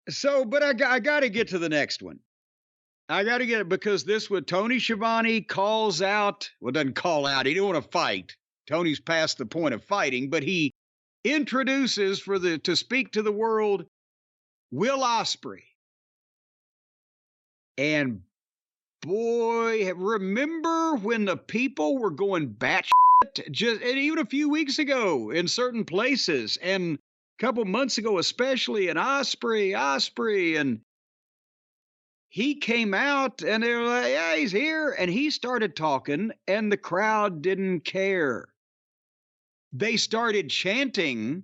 So, but I got to get to the next one. I got to get it because this one, Tony Schiavone calls out, well, doesn't call out. He didn't want to fight. Tony's past the point of fighting, but he introduces to speak to the world, Will Ospreay. And boy, remember when the people were going batshit just, and even a few weeks ago in certain places, and a couple months ago, especially, and Ospreay, and he came out and they were like, yeah, he's here. And he started talking, and the crowd didn't care. They started chanting.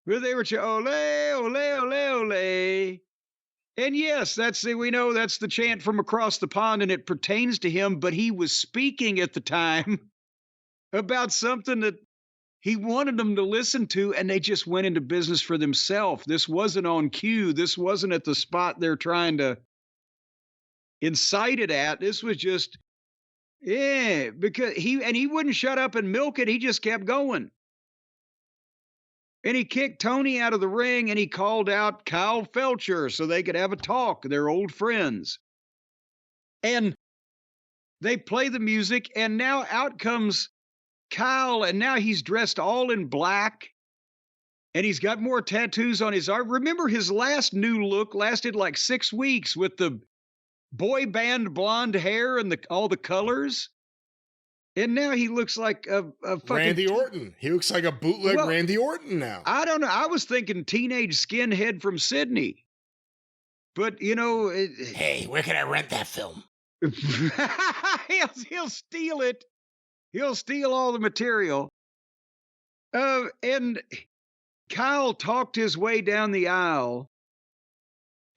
They were chanting, ole, ole, ole, ole. And yes, we know that's the chant from across the pond, and it pertains to him, but he was speaking at the time about something that he wanted them to listen to, and they just went into business for themselves. This wasn't on cue. This wasn't at the spot they're trying to incite it at. This was just, yeah, because he wouldn't shut up and milk it. He just kept going. And he kicked Tony out of the ring, and he called out Kyle Fletcher so they could have a talk. They're old friends. And they play the music, and now out comes Kyle, and now he's dressed all in black, and he's got more tattoos on his arm. Remember, his last new look lasted like 6 weeks with the boy band blonde hair and all the colors. And now he looks like a fucking Randy Orton. He looks like a bootleg Randy Orton now. I don't know. I was thinking teenage skinhead from Sydney. But, you know... hey, where can I rent that film? He'll steal it. He'll steal all the material. And Kyle talked his way down the aisle.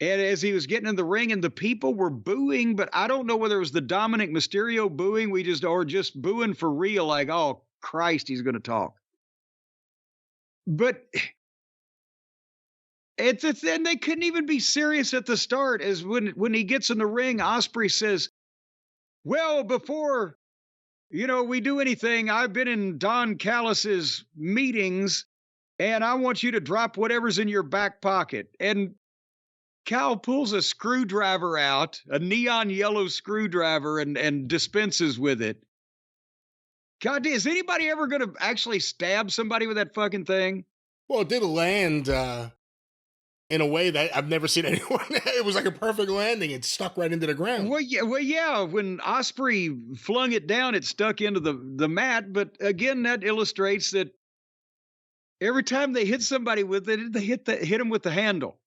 And as he was getting in the ring, and the people were booing, but I don't know whether it was the Dominic Mysterio booing, or just booing for real, like, oh, Christ, he's going to talk. But and they couldn't even be serious at the start, as when he gets in the ring, Ospreay says, well, before, we do anything, I've been in Don Callis's meetings, and I want you to drop whatever's in your back pocket. And Cal pulls a screwdriver out, a neon yellow screwdriver, and dispenses with it. God, is anybody ever going to actually stab somebody with that fucking thing? Well, it did land in a way that I've never seen anyone. It was like a perfect landing. It stuck right into the ground. Well, yeah. When Ospreay flung it down, it stuck into the mat. But again, that illustrates that every time they hit somebody with it, they hit him with the handle.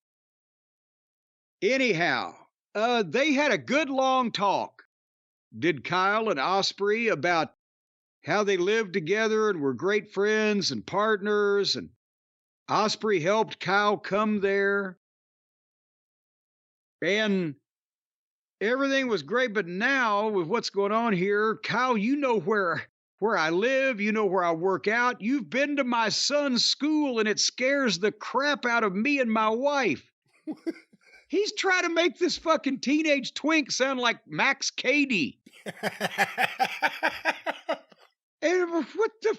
Anyhow, they had a good long talk, did Kyle and Ospreay, about how they lived together and were great friends and partners, and Ospreay helped Kyle come there, and everything was great. But now, with what's going on here, Kyle, you know where I live, you know where I work out, you've been to my son's school, and it scares the crap out of me and my wife. He's trying to make this fucking teenage twink sound like Max Cady. And what the...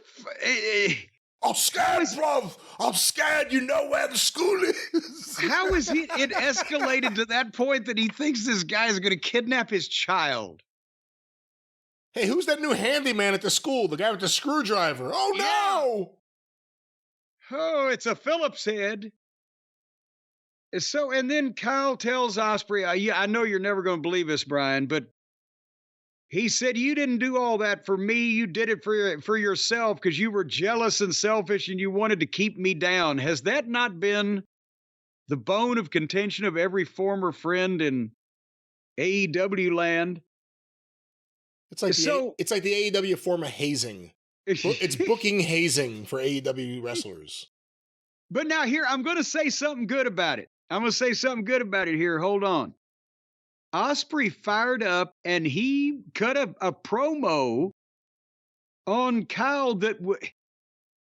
I'm scared, bruv. I'm scared. You know where the school is. How is it escalated to that point that he thinks this guy is going to kidnap his child? Hey, who's that new handyman at the school? The guy with the screwdriver. Oh, no! Oh, it's a Phillips head. So, and then Kyle tells Ospreay, I know you're never going to believe this, Brian, but he said, you didn't do all that for me. You did it for yourself because you were jealous and selfish and you wanted to keep me down. Has that not been the bone of contention of every former friend in AEW land? It's like the AEW form of hazing. It's booking hazing for AEW wrestlers. But now here, I'm going to say something good about it. Here. Hold on. Ospreay fired up, and he cut a promo on Kyle that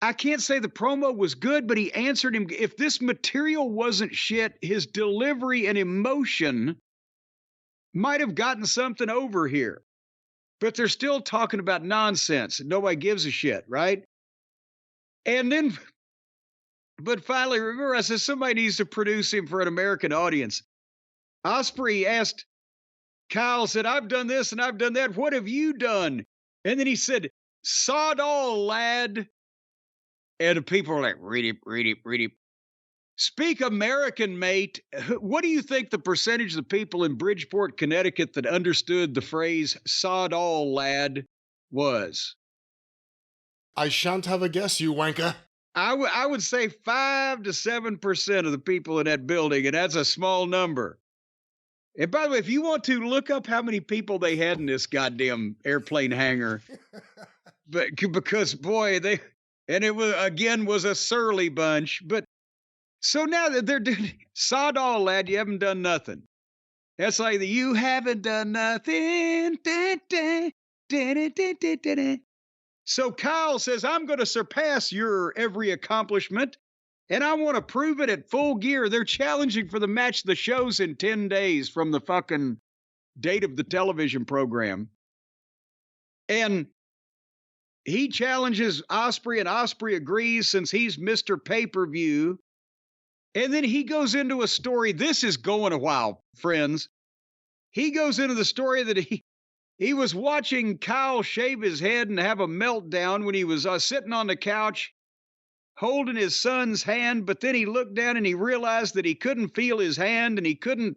I can't say the promo was good, but he answered him. If this material wasn't shit, his delivery and emotion might have gotten something over here. But they're still talking about nonsense. Nobody gives a shit, right? And then But finally, remember, I said somebody needs to produce him for an American audience. Ospreay asked Kyle, said, I've done this and I've done that. What have you done? And then he said, sod all, lad. And the people are like, read it. Speak American, mate. What do you think the percentage of the people in Bridgeport, Connecticut that understood the phrase sod all, lad was? I shan't have a guess, you wanker. I would say 5 to 7% of the people in that building, and that's a small number. And by the way, if you want to look up how many people they had in this goddamn airplane hangar, because boy, it was a surly bunch. But so now that they're doing sod all, lad, you haven't done nothing. That's like you haven't done nothing. So Kyle says, I'm going to surpass your every accomplishment, and I want to prove it at Full Gear. They're challenging for the match of the shows in 10 days from the fucking date of the television program. And he challenges Ospreay, and Ospreay agrees since he's Mr. Pay-Per-View. And then he goes into a story. This is going a while, friends. He goes into the story that he was watching Kyle shave his head and have a meltdown when he was sitting on the couch holding his son's hand, but then he looked down and he realized that he couldn't feel his hand and he couldn't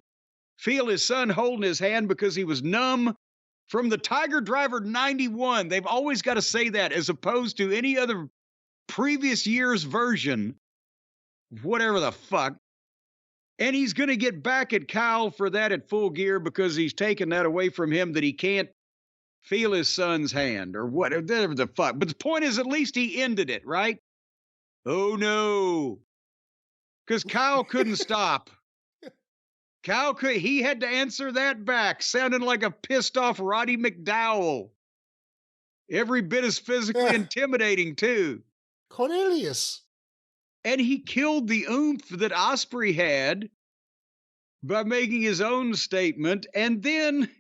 feel his son holding his hand because he was numb from the Tiger Driver 91. They've always got to say that as opposed to any other previous year's version, whatever the fuck. And he's going to get back at Kyle for that at Full Gear because he's taken that away from him, that he can't feel his son's hand or whatever the fuck. But the point is, at least he ended it, right? Oh, no. Because Kyle couldn't stop. He had to answer that back, sounding like a pissed off Roddy McDowell. Every bit as physically intimidating, too. Cornelius. And he killed the oomph that Ospreay had by making his own statement. And then,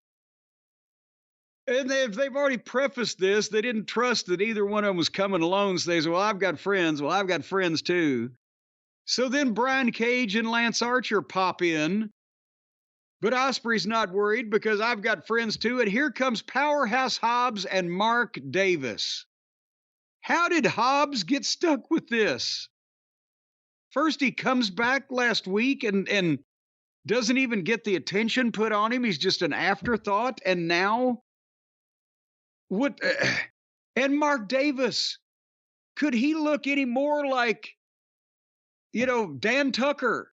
if they've already prefaced this, they didn't trust that either one of them was coming alone. So they said, well, I've got friends. Well, I've got friends too. So then Brian Cage and Lance Archer pop in. But Ospreay's not worried because I've got friends too. And here comes Powerhouse Hobbs and Mark Davis. How did Hobbs get stuck with this? First, he comes back last week and doesn't even get the attention put on him. He's just an afterthought. And now, what? And Mark Davis, could he look any more like, Dan Tucker?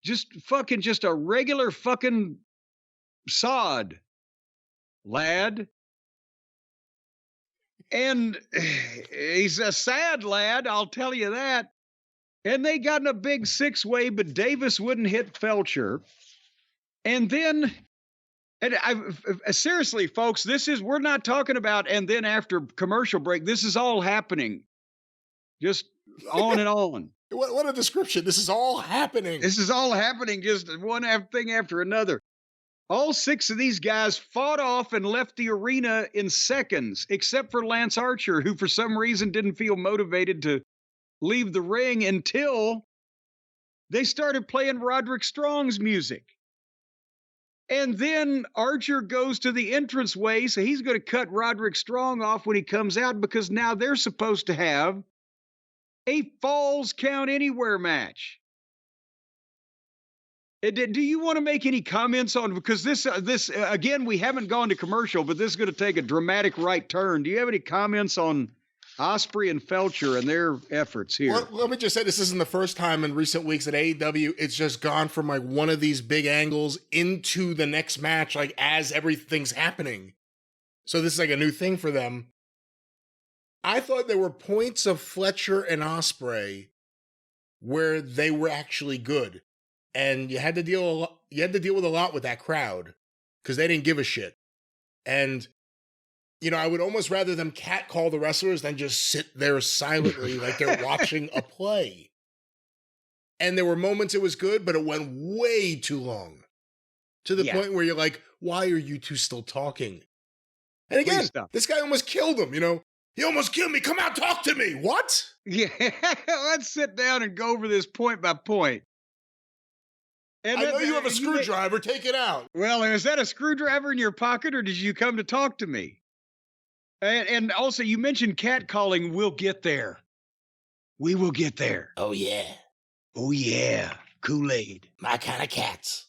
Just a regular fucking sod, lad. And he's a sad lad, I'll tell you that. And they got in a big six-way, but Davis wouldn't hit Fletcher. And then, seriously, folks, we're not talking about, and then after commercial break, this is all happening. Just on and on. What a description. This is all happening. This is all happening, just one thing after another. All 6 of these guys fought off and left the arena in seconds, except for Lance Archer, who for some reason didn't feel motivated to leave the ring until they started playing Roderick Strong's music. And then Archer goes to the entranceway, so he's going to cut Roderick Strong off when he comes out because now they're supposed to have a Falls Count Anywhere match. Do you want to make any comments on, because this again, we haven't gone to commercial, but this is going to take a dramatic right turn. Do you have any comments on Ospreay and Fletcher and their efforts here? Well, let me just say, this isn't the first time in recent weeks at AEW, it's just gone from like one of these big angles into the next match, like as everything's happening. So this is like a new thing for them. I thought there were points of Fletcher and Ospreay where they were actually good. And you had to deal with a lot with that crowd because they didn't give a shit. And I would almost rather them catcall the wrestlers than just sit there silently like they're watching a play. And there were moments it was good, but it went way too long. To the point where you're like, why are you two still talking? And again, this guy almost killed him, He almost killed me. Come out, talk to me. What? Yeah, let's sit down and go over this point by point. And I know you have a screwdriver. Take it out. Well, is that a screwdriver in your pocket, or did you come to talk to me? And also, you mentioned catcalling. We'll get there. We will get there. Oh, yeah. Oh, yeah. Kool-Aid. My kind of cats.